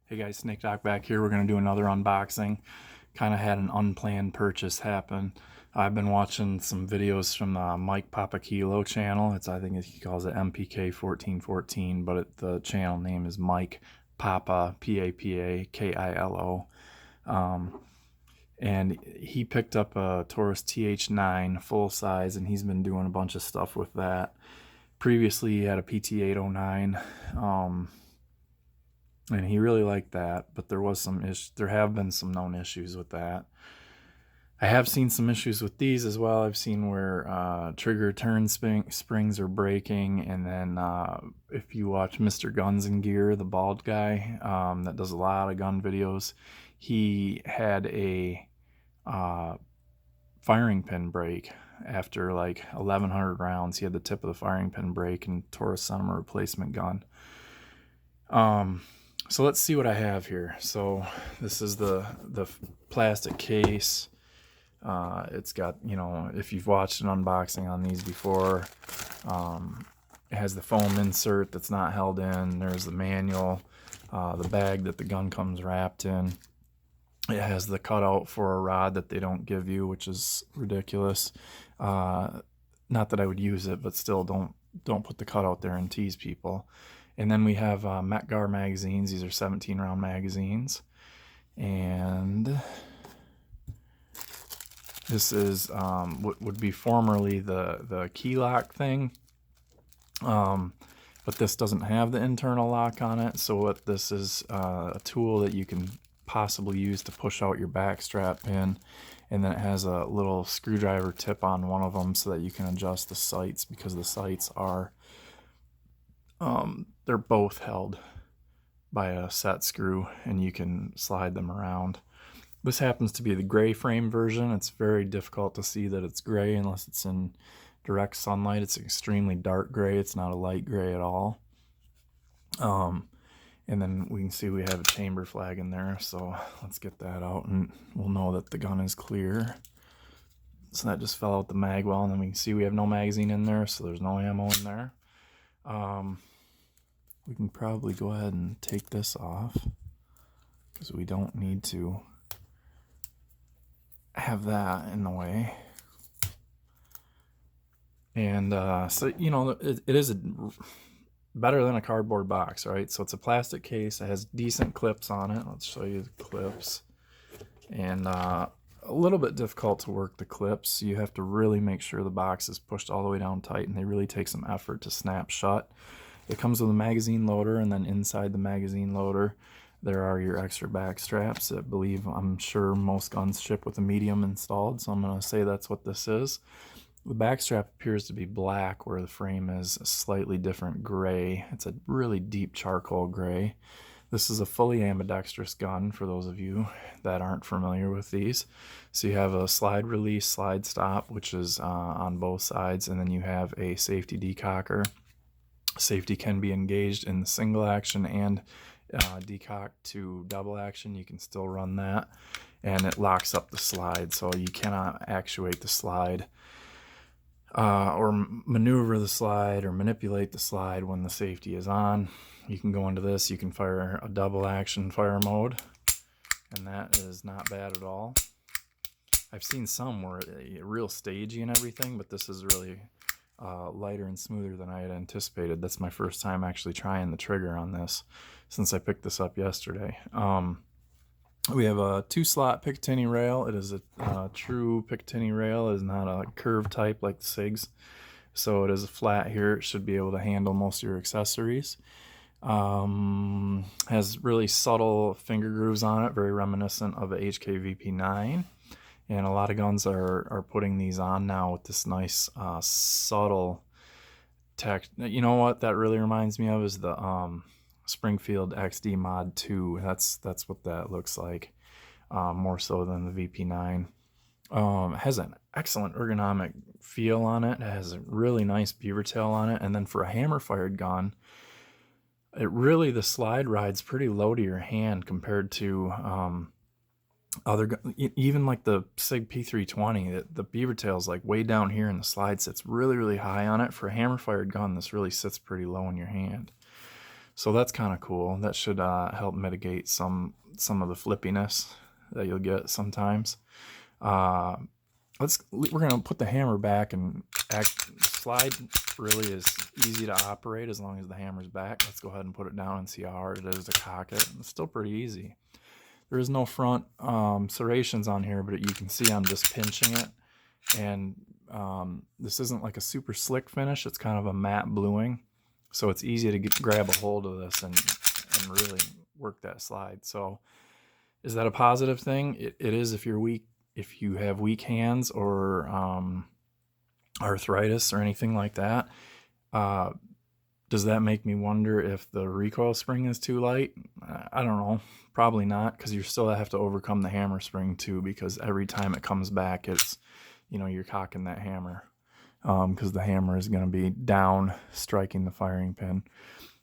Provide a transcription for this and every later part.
Hey guys, Snake Doc back here. We're going to do another unboxing. Kind of had an unplanned purchase happen. I've been watching some videos from the Mike Papakilo channel. I think he calls it MPK 1414, but the channel name is Mike Papa, Papakilo. And he picked up a Taurus TH9 full size, and he's been doing a bunch of stuff with that. Previously, he had a PT809. And he really liked that, but there have been some known issues with that. I have seen some issues with these as well. I've seen where trigger turn springs are breaking, and then if you watch Mr. Guns and Gear, the bald guy that does a lot of gun videos, he had a firing pin break after like 1,100 rounds. He had the tip of the firing pin break, and Taurus sent him a replacement gun. So let's see what I have here. So this is the plastic case. It's got, if you've watched an unboxing on these before, it has the foam insert that's not held in. There's the manual, the bag that the gun comes wrapped in. It has the cutout for a rod that they don't give you, which is ridiculous. Not that I would use it, but still don't put the cutout there and tease people. And then we have Metgar magazines. These are 17-round magazines. And this is what would be formerly the key lock thing. But this doesn't have the internal lock on it. So what this is, a tool that you can possibly use to push out your back strap pin. And then it has a little screwdriver tip on one of them so that you can adjust the sights, because the sights are they're both held by a set screw, and you can slide them around. This happens to be the gray frame version. It's very difficult to see that it's gray unless it's in direct sunlight. It's extremely dark gray. It's not a light gray at all. And then we can see we have a chamber flag in there, so let's get that out and we'll know that the gun is clear. So that just fell out the mag well, and then we can see we have no magazine in there, so there's no ammo in there. We can probably go ahead and take this off because we don't need to have that in the way. And so, it is better than a cardboard box, right? So it's a plastic case. It has decent clips on it. Let's show you the clips. And a little bit difficult to work the clips. You have to really make sure the box is pushed all the way down tight, and they really take some effort to snap shut. It comes with a magazine loader, and then inside the magazine loader there are your extra back straps. I'm sure most guns ship with a medium installed, so I'm going to say that's what this is. The back strap appears to be black, where the frame is a slightly different gray. It's a really deep charcoal gray. This is a fully ambidextrous gun for those of you that aren't familiar with these. So you have a slide release, slide stop, which is on both sides, and then you have a safety decocker. Safety can be engaged in the single action and decocked to double action. You can still run that, and it locks up the slide, so you cannot actuate the slide or maneuver the slide or manipulate the slide when the safety is on. You can go into this, you can fire a double action fire mode, and that is not bad at all. I've seen some where it's real stagey and everything, but this is really lighter and smoother than I had anticipated. That's my first time actually trying the trigger on this since I picked this up yesterday. We have a 2-slot Picatinny rail. It is a true Picatinny rail. It is not a curved type like the SIGs. So it is a flat here. It should be able to handle most of your accessories. Has really subtle finger grooves on it, very reminiscent of a HK-VP9. And a lot of guns are putting these on now with this nice subtle tech. You know what that really reminds me of is the Springfield XD Mod 2. That's what that looks like, more so than the VP9. It has an excellent ergonomic feel on it. It has a really nice beaver tail on it. And then for a hammer-fired gun, the slide rides pretty low to your hand compared to even like the SIG P320. The beaver tail's like way down here, and the slide sits really high on it. For a hammer fired gun, this really sits pretty low in your hand. So that's kind of cool. That should help mitigate some of the flippiness that you'll get sometimes. Uh, we're gonna put the hammer back, and slide really is easy to operate as long as the hammer's back. Let's go ahead and put it down and see how hard it is to cock it. It's still pretty easy. There is no front serrations on here, but you can see I'm just pinching it. And this isn't like a super slick finish. It's kind of a matte bluing. So it's easy to grab a hold of this and really work that slide. So is that a positive thing? It is if you're weak, if you have weak hands or arthritis or anything like that. Does that make me wonder if the recoil spring is too light? I don't know. Probably not, because you still have to overcome the hammer spring too, because every time it comes back, it's, you know, you're cocking that hammer, because the hammer is going to be down striking the firing pin.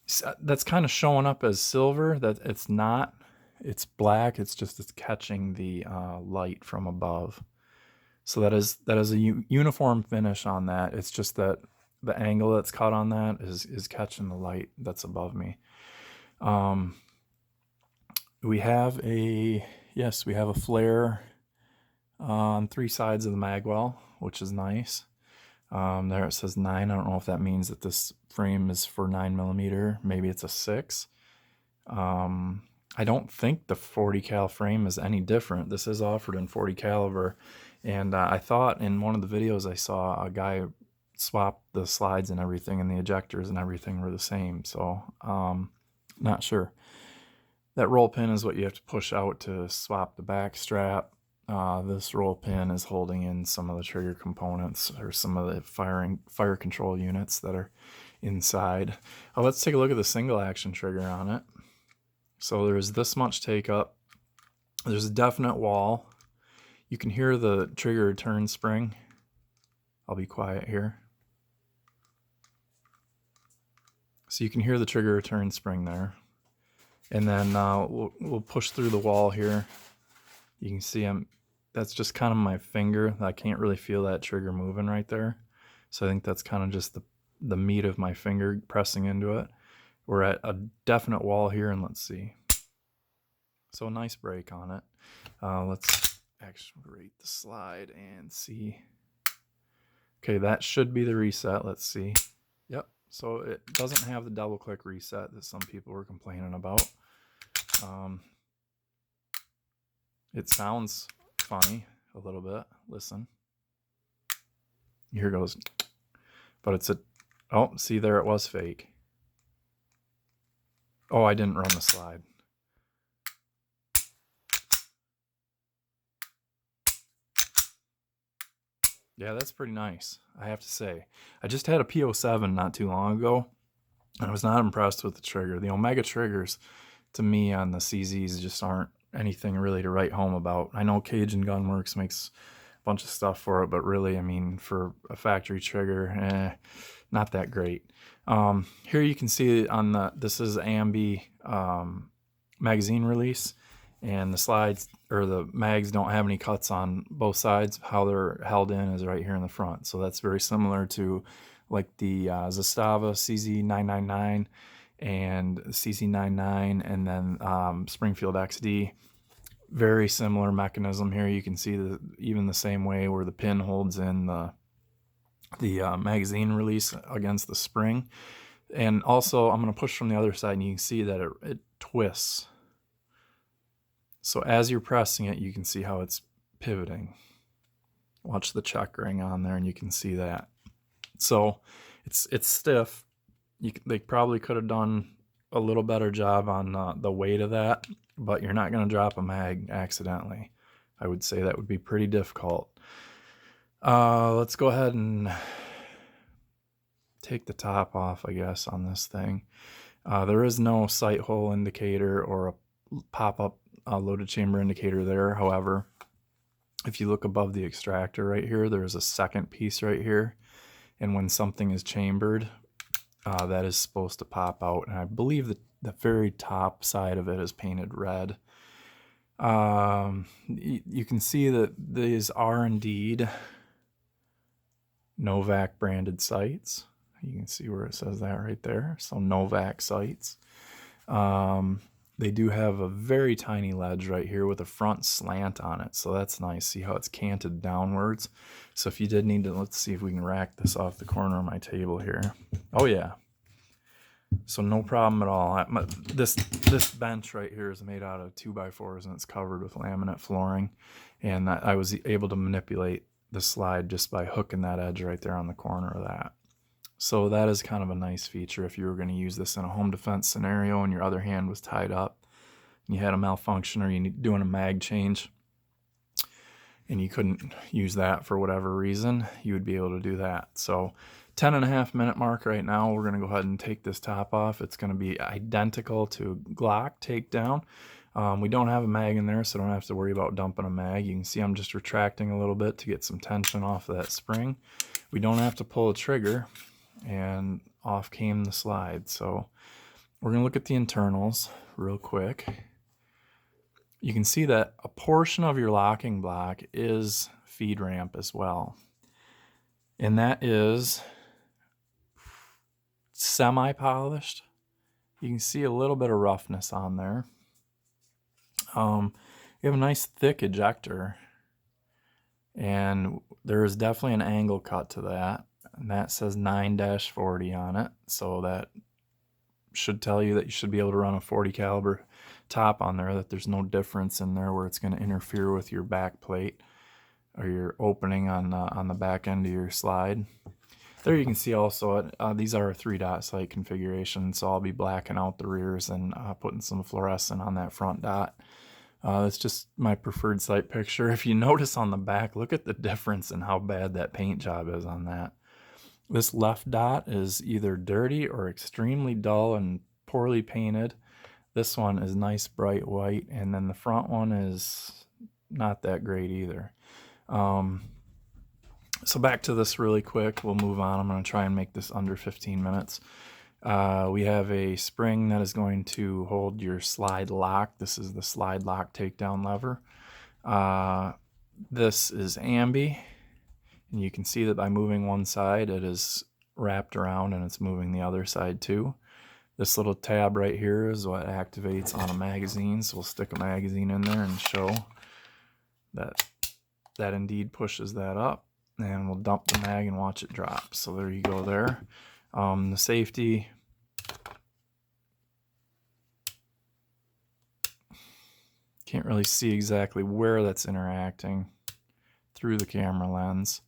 So that's kind of showing up as silver. That it's not. It's black. It's just it's catching the light from above. So that is a uniform finish on that. It's just that the angle that's caught on that is catching the light that's above me. We have a flare on 3 sides of the magwell, which is nice. There it says 9. I don't know if that means that this frame is for 9mm. Maybe it's a 6. I don't think the 40 cal frame is any different. This is offered in 40 caliber, and I thought in one of the videos I saw a guy swap the slides and everything, and the ejectors and everything were the same. So not sure. That roll pin is what you have to push out to swap the back strap. This roll pin is holding in some of the trigger components or some of the fire control units that are inside. Let's take a look at the single action trigger on it. So there's this much take up. There's a definite wall. You can hear the trigger return spring. I'll be quiet here. So you can hear the trigger return spring there. And then we'll push through the wall here. You can see that's just kind of my finger. I can't really feel that trigger moving right there. So I think that's kind of just the meat of my finger pressing into it. We're at a definite wall here, and let's see. So a nice break on it. Let's activate the slide and see. Okay, that should be the reset. Let's see. Yep. So it doesn't have the double click reset that some people were complaining about. It sounds funny a little bit. Listen. Here goes. But it's oh, see there, it was fake. Oh, I didn't run the slide. Yeah, that's pretty nice, I have to say. I just had a PO7 not too long ago, and I was not impressed with the trigger. The Omega triggers, to me, on the CZs just aren't anything really to write home about. I know Cajun Gunworks makes a bunch of stuff for it, but really, I mean, for a factory trigger, not that great. Here you can see on this is AMB magazine release, and the slides or the mags don't have any cuts on both sides. How they're held in is right here in the front. So that's very similar to like the Zastava CZ999 and CZ99, and then Springfield XD. Very similar mechanism here. You can see even the same way where the pin holds in the magazine release against the spring. And also I'm going to push from the other side, and you can see that it twists. So as you're pressing it, you can see how it's pivoting. Watch the check ring on there, and you can see that. So it's stiff. They probably could have done a little better job on the weight of that, but you're not going to drop a mag accidentally. I would say that would be pretty difficult. Let's go ahead and take the top off, I guess, on this thing. There is no sight hole indicator or a pop-up loaded chamber indicator there. However, if you look above the extractor right here, there's a second piece right here, and when something is chambered, that is supposed to pop out, and I believe that the very top side of it is painted red. You can see that these are indeed Novak branded sights. You can see where it says that right there. So Novak sights. They do have a very tiny ledge right here with a front slant on it, so that's nice. See how it's canted downwards? So if you did need to, let's see if we can rack this off the corner of my table here. Oh yeah. So no problem at all. This bench right here is made out of 2x4s and it's covered with laminate flooring, and I was able to manipulate the slide just by hooking that edge right there on the corner of that. So that is kind of a nice feature if you were going to use this in a home defense scenario and your other hand was tied up and you had a malfunction, or you're doing a mag change and you couldn't use that for whatever reason, you would be able to do that. So 10.5-minute mark right now. We're going to go ahead and take this top off. It's going to be identical to Glock takedown. We don't have a mag in there, so don't have to worry about dumping a mag. You can see I'm just retracting a little bit to get some tension off of that spring. We don't have to pull a trigger, and off came the slide. So we're going to look at the internals real quick. You can see that a portion of your locking block is feed ramp as well, and that is semi-polished. You can see a little bit of roughness on there. You have a nice thick ejector, and there is definitely an angle cut to that, and that says 9-40 on it, so that should tell you that you should be able to run a 40 caliber top on there, that there's no difference in there where it's going to interfere with your back plate or your opening on the back end of your slide. There you can see also, these are a 3-dot sight configuration, so I'll be blacking out the rears and putting some fluorescent on that front dot. That's just my preferred sight picture. If you notice on the back, look at the difference in how bad that paint job is on that. This left dot is either dirty or extremely dull and poorly painted. This one is nice bright white, and then the front one is not that great either. So back to this really quick. We'll move on. I'm going to try and make this under 15 minutes. We have a spring that is going to hold your slide lock. This is the slide lock takedown lever. This is ambi, and you can see that by moving one side, it is wrapped around and it's moving the other side too. This little tab right here is what activates on a magazine, so we'll stick a magazine in there and show that that indeed pushes that up, and we'll dump the mag and watch it drop. So there you go there. The safety, can't really see exactly where that's interacting through the camera lens.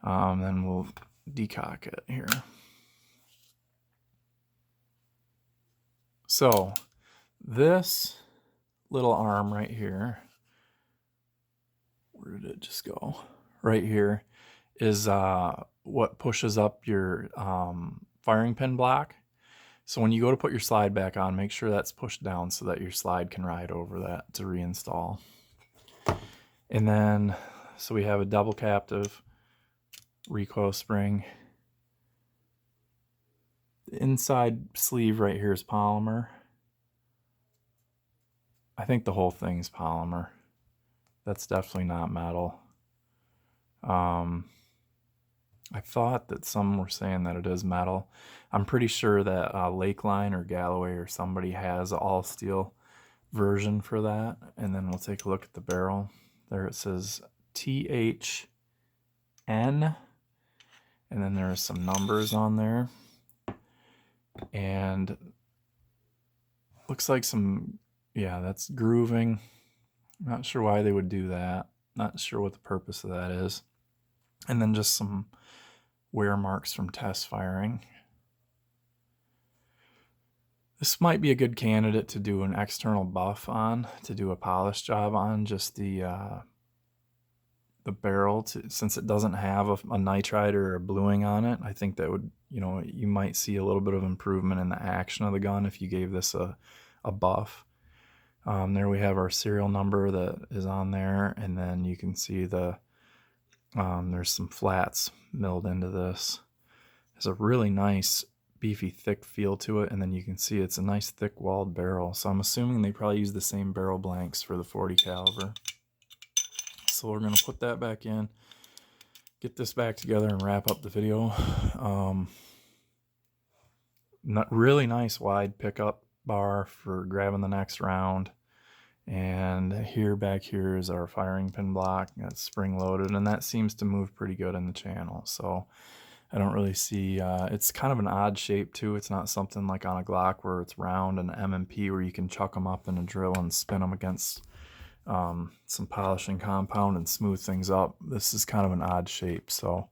Then we'll decock it here. So this little arm right here, where did it just go? Right here is what pushes up your firing pin block. So when you go to put your slide back on, make sure that's pushed down so that your slide can ride over that to reinstall. And then, so we have a double captive recoil spring. The inside sleeve right here is polymer. I think the whole thing's polymer. That's definitely not metal. I thought that some were saying that it is metal. I'm pretty sure that Lakeline or Galloway or somebody has an all steel version for that. And then we'll take a look at the barrel. There it says TH9, and then there are some numbers on there. And looks like some, yeah, that's grooving. Not sure why they would do that. Not sure what the purpose of that is. And then just some wear marks from test firing. This might be a good candidate to do an external buff on, to do a polish job on, just the barrel, since it doesn't have a nitride or a bluing on it. I think that would, you know, you might see a little bit of improvement in the action of the gun if you gave this a buff. There we have our serial number that is on there, and then you can see the there's some flats milled into this. It's a really nice beefy thick feel to it, and then you can see it's a nice thick walled barrel, so I'm assuming they probably use the same barrel blanks for the 40 caliber. So we're going to put that back in, get this back together, and wrap up the video. Not really nice wide pickup bar for grabbing the next round. And here, back here is our firing pin block that's spring loaded, and that seems to move pretty good in the channel. So I don't really see, it's kind of an odd shape too. It's not something like on a Glock where it's round and M&P where you can chuck them up in a drill and spin them against some polishing compound and smooth things up. This is kind of an odd shape. So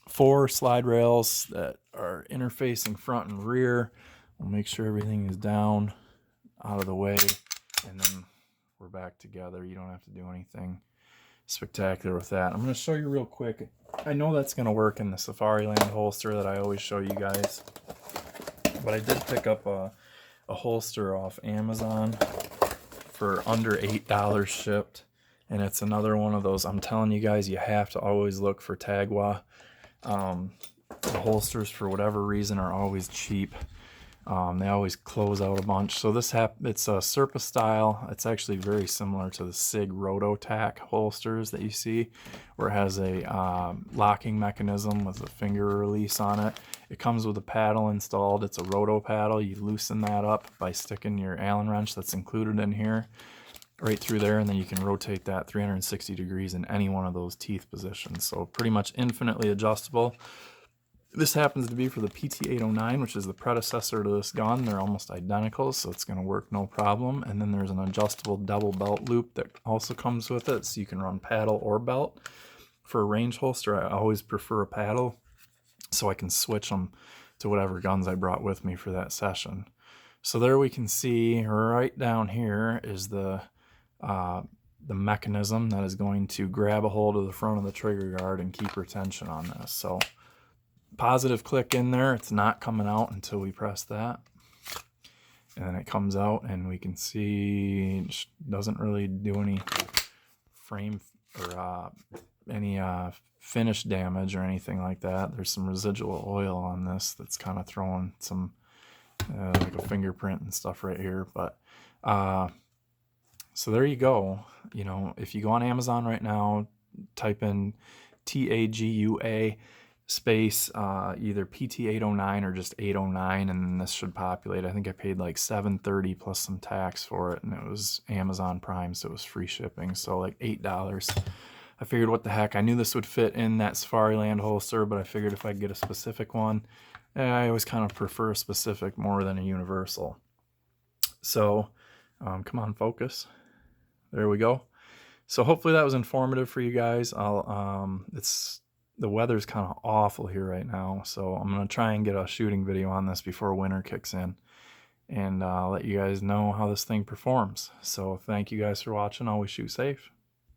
4 slide rails that are interfacing front and rear. We'll make sure everything is down, out of the way, and then we're back together. You don't have to do anything spectacular with that. I'm going to show you real quick. I know that's going to work in the Safariland holster that I always show you guys, but I did pick up a holster off Amazon for under $8 shipped, and it's another one of those, I'm telling you guys, you have to always look for Tagwa. The holsters, for whatever reason, are always cheap. They always close out a bunch. So it's a Serpa style. It's actually very similar to the SIG Rototac holsters that you see, where it has a locking mechanism with a finger release on it. It comes with a paddle installed. It's a roto paddle. You loosen that up by sticking your Allen wrench that's included in here right through there, and then you can rotate that 360 degrees in any one of those teeth positions. So pretty much infinitely adjustable. This happens to be for the PT809, which is the predecessor to this gun. They're almost identical, so it's going to work no problem. And then there's an adjustable double belt loop that also comes with it, so you can run paddle or belt. For a range holster, I always prefer a paddle, so I can switch them to whatever guns I brought with me for that session. So there we can see right down here is the mechanism that is going to grab a hold of the front of the trigger guard and keep retention on this. So positive click in there. It's not coming out until we press that, and then it comes out, and we can see it doesn't really do any frame or any finish damage or anything like that. There's some residual oil on this that's kind of throwing some like a fingerprint and stuff right here, but so there you go. You know, if you go on Amazon right now, type in TAGUA space either PT809 or just 809, and then this should populate. I think I paid like $7.30 plus some tax for it, and it was Amazon Prime, so it was free shipping, so like $8. I figured, what the heck, I knew this would fit in that Safariland holster, but I figured if I could get a specific one, I always kind of prefer a specific more than a universal. So come on, focus. There we go. So hopefully that was informative for you guys. The weather's kind of awful here right now, so I'm going to try and get a shooting video on this before winter kicks in, and let you guys know how this thing performs. So thank you guys for watching. Always shoot safe.